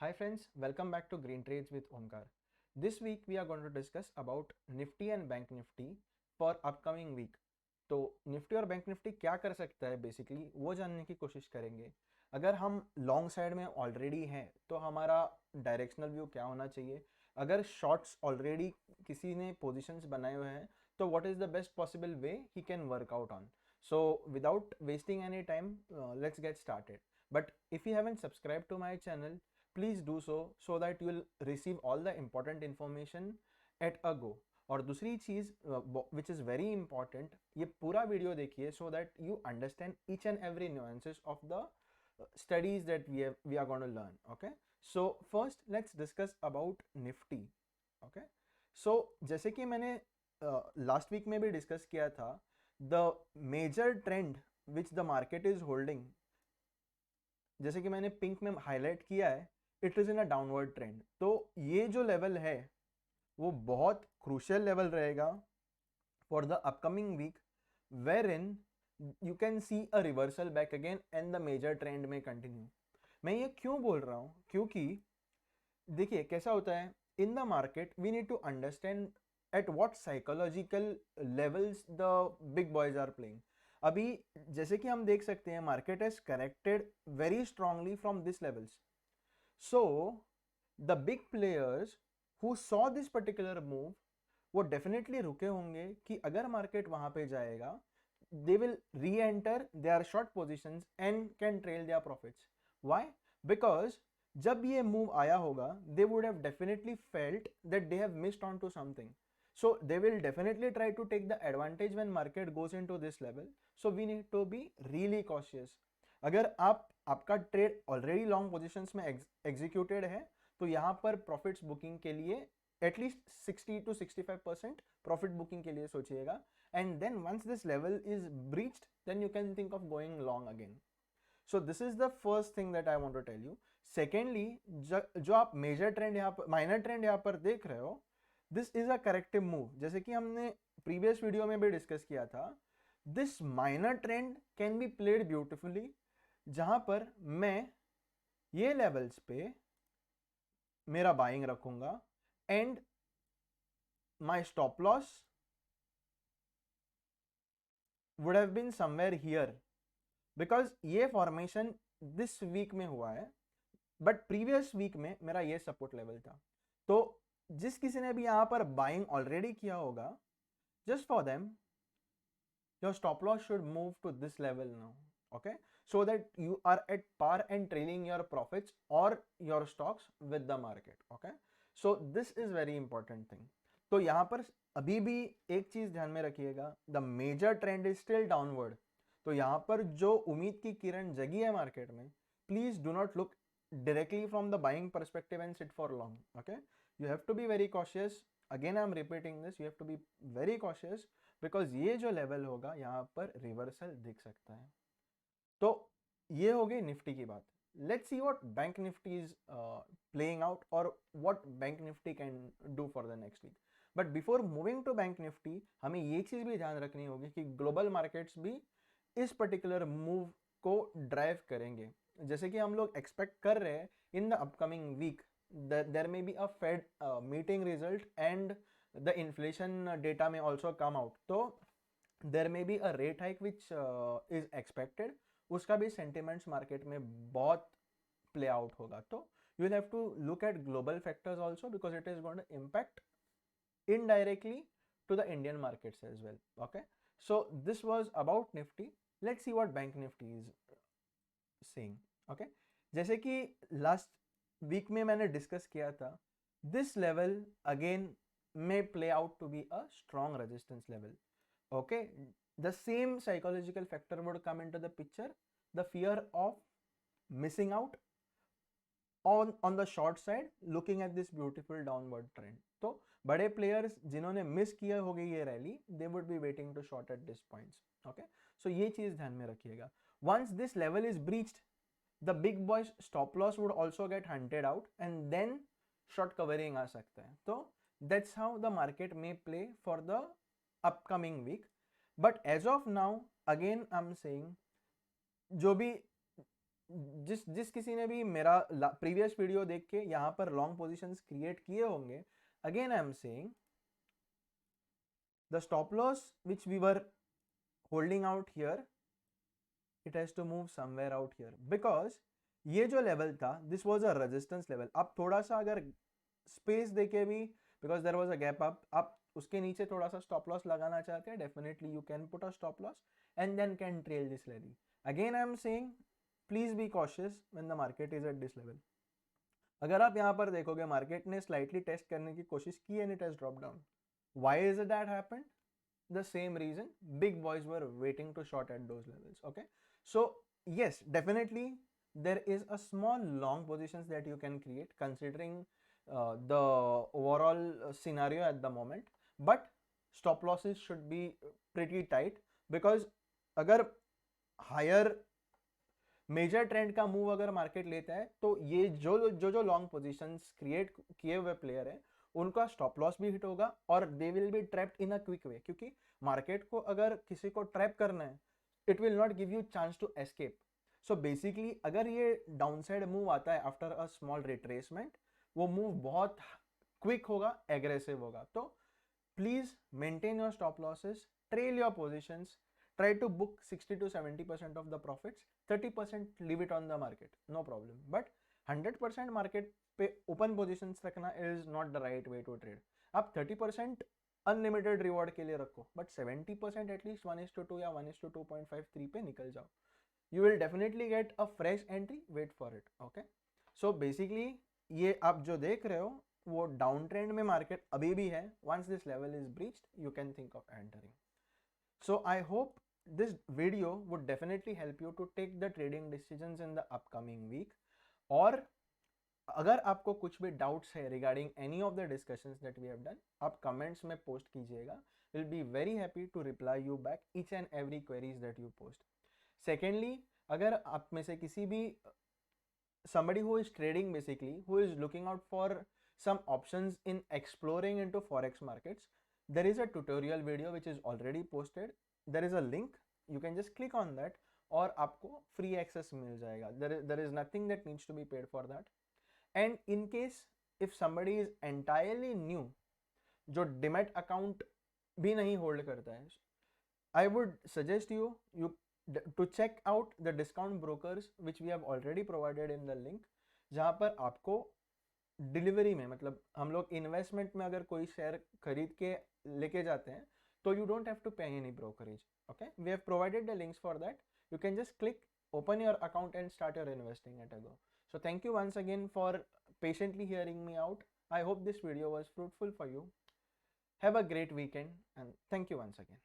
Hi friends, welcome back to Green Trades with Omkar. This week we are going to discuss about Nifty and Bank Nifty for upcoming week. तो Nifty और bank Nifty क्या कर सकता है basically वो जानने की कोशिश करेंगे. अगर हम लॉन्ग साइड में ऑलरेडी हैं तो हमारा डायरेक्शनल व्यू क्या होना चाहिए. अगर शॉर्ट्स ऑलरेडी किसी ने पोजीशंस बनाए हुए हैं तो what is the best possible way he can work out on. So without wasting any time let's get started. But if you haven't subscribed to my channel, please do so that you will receive all the important information at a go. और दूसरी चीज़ which is very important, ये पूरा video देखिए so that you understand each and every nuances of the studies that we are going to learn. Okay, so first let's discuss about Nifty. Okay, so जैसे कि मैंने last week में भी discuss किया था, the major trend which the market is holding, जैसे कि मैंने पिंक में हाईलाइट किया है, it is in a downward trend. तो ये जो लेवल है वो बहुत क्रूशियल लेवल रहेगा for the upcoming week, where in you can see a reversal back again and the major trend में कंटिन्यू. मैं ये क्यों बोल रहा हूँ, क्योंकि देखिए कैसा होता है in the market, we need to understand at what psychological levels the big boys are playing. अभी जैसे कि हम देख सकते हैं market has corrected very strongly from this levels. So the big players who saw this particular move वो definitely रुके होंगे कि अगर मार्केट वहां पे जाएगा they will re-enter their short positions and can trail their profits. Why? Because जब ये मूव आया होगा they would have definitely felt that they have missed on to something. So they will definitely try to take the advantage when market goes into this level. So we need to be really cautious. अगर आपका trade already long positions में executed है तो यहाँ पर profits booking के लिए at least 60 to 65% profit booking के लिए सोचिएगा. And then once this level is breached, then you can think of going long again. So this is the first thing that I want to tell you. Secondly, जो आप major trend यहाँ पर, minor trend यहाँ पर देख रहे हो, this is a corrective move. जैसे कि हमने प्रीवियस वीडियो में भी डिस्कस किया था, this minor trend can be played beautifully, जहां पर मैं ये लेवल्स पे मेरा बाइंग रखूंगा and my stop loss would have been somewhere here, because ये फॉर्मेशन दिस वीक में हुआ है बट प्रीवियस वीक में मेरा ये सपोर्ट लेवल था. तो जिस किसी ने भी यहाँ पर बाइंग ऑलरेडी किया होगा, just for them your stop loss should move to this level now. Okay, so that you are at par and trailing your profits or your stocks with the market. Okay, so this is very important thing. तो यहाँ पर अभी भी एक चीज ध्यान में रखिएगा, the major trend is still downward. तो यहाँ पर जो उम्मीद की किरण जगी है मार्केट में, please do not look directly from the buying perspective and sit for long. Okay, you have to be very cautious. Again I'm repeating this, you have to be very cautious because ये जो level होगा यहाँ पर reversal दिख सकता है. तो ये हो गई निफ्टी की बात. Let's see what Bank Nifty is playing out और what Bank Nifty can do for the next week. But before moving to Bank Nifty, हमें ये चीज भी ध्यान रखनी होगी कि ग्लोबल मार्केट्स भी इस पर्टिकुलर मूव को ड्राइव करेंगे. जैसे कि हम लोग एक्सपेक्ट कर रहे हैं in the upcoming week there may be a fed meeting result and the inflation data में ऑल्सो कम आउट. तो there may be a rate hike which is expected. उसका भी सेंटिमेंट्स मार्केट में बहुत प्ले आउट होगा. तो you will have to look at global factors also because it is going to impact indirectly to the Indian markets as well. Okay, so this was about Nifty. Let's see what Bank Nifty is saying. Okay, जैसे कि last week में मैंने discuss किया था, this level again may play out to be a strong resistance level. Okay, the same psychological factor would come into the picture, the fear of missing out on the short side looking at this beautiful downward trend. तो बड़े players जिन्होंने miss किया होगी ये rally, they would be waiting to short at this points. Okay, so ये चीज ध्यान में रखिएगा. Once this level is breached, the big boys stop loss would also get hunted out and then short covering आ सकता है. तो that's how the market may play for the upcoming week. But as of now again I am saying, जो भी जिस जिस किसी ने भी मेरा प्रीवियस वीडियो देख के यहाँ पर लॉन्ग पोजीशंस क्रिएट किए होंगे, again I am saying the stop loss which we were holding out here, it has to move somewhere out here, because ये जो लेवल था this was a resistance level. आप थोड़ा सा अगर स्पेस देके भी, because there was a gap up, आप उसके नीचे थोड़ा सा स्टॉप लॉस लगाना चाहते हैं, definitely you can put a stop loss and then can trail this rally. Again I am saying please be cautious when the market is at this level. अगर आप यहाँ पर देखोगे मार्केट ने स्लाइटली टेस्ट करने की कोशिश की and it has drop down. Why is it that happened? The same reason, big boys were waiting to short at those levels. Okay, so yes, definitely there is a small long positions that you can create considering the overall scenario at the moment, but stop losses should be pretty tight, because अगर higher major trend का move अगर market लेता है तो ये जो long positions create किए हुए प्लेयर है उनका स्टॉप लॉस भी हिट होगा और they will be trapped in a quick way, क्योंकि मार्केट को अगर किसी को ट्रैप करना है it will not give you chance to escape. So basically अगर ये डाउनसाइड मूव आता है आफ्टर अ स्मॉल रिट्रेसमेंट, वो मूव बहुत क्विक होगा, एग्रेसिव होगा. तो please maintain your stop losses, trail your positions, try to book 60 to 70% of the profits, 30% leave it on the market, no problem, but 100% market पे open positions रखना is not the right way to trade. आप 30% unlimited reward के लिए रखो, but 70% at least 1:2 या 1:2.53 पे निकल जाओ. You will definitely get a fresh entry, wait for it. Okay, so basically ये आप जो देख रहे हो वो डाउन ट्रेंड में मार्केट अभी भी है. once this level is breached you can think of entering. So I hope this video would definitely help you to take the trading decisions in the upcoming week. और अगर आपको कुछ भी doubts है regarding any of the discussions that we have done, आप comments में post कीजिएगा. We'll be very happy to reply you back each and every queries that you post. Secondly, अगर आप में से किसी भी somebody who is trading basically, who is looking out for some options in exploring into forex markets, there is a tutorial video which is already posted. There is a link, you can just click on that और आपको free access मिल जाएगा. There is nothing that needs to be paid for that. And in case if somebody is entirely new, जो demat account भी नहीं hold करता है, I would suggest you to check out the discount brokers which we have already provided in the link, जहाँ पर आपको delivery में, मतलब हम लोग इन्वेस्टमेंट में अगर कोई शेयर खरीद के लेके जाते हैं तो you don't have to pay any brokerage. Okay, we have provided the links for that. You can just click, open your account and start your investing at a go. So thank you once again for patiently hearing me out. I hope this video was fruitful for you. Have a great weekend and thank you once again.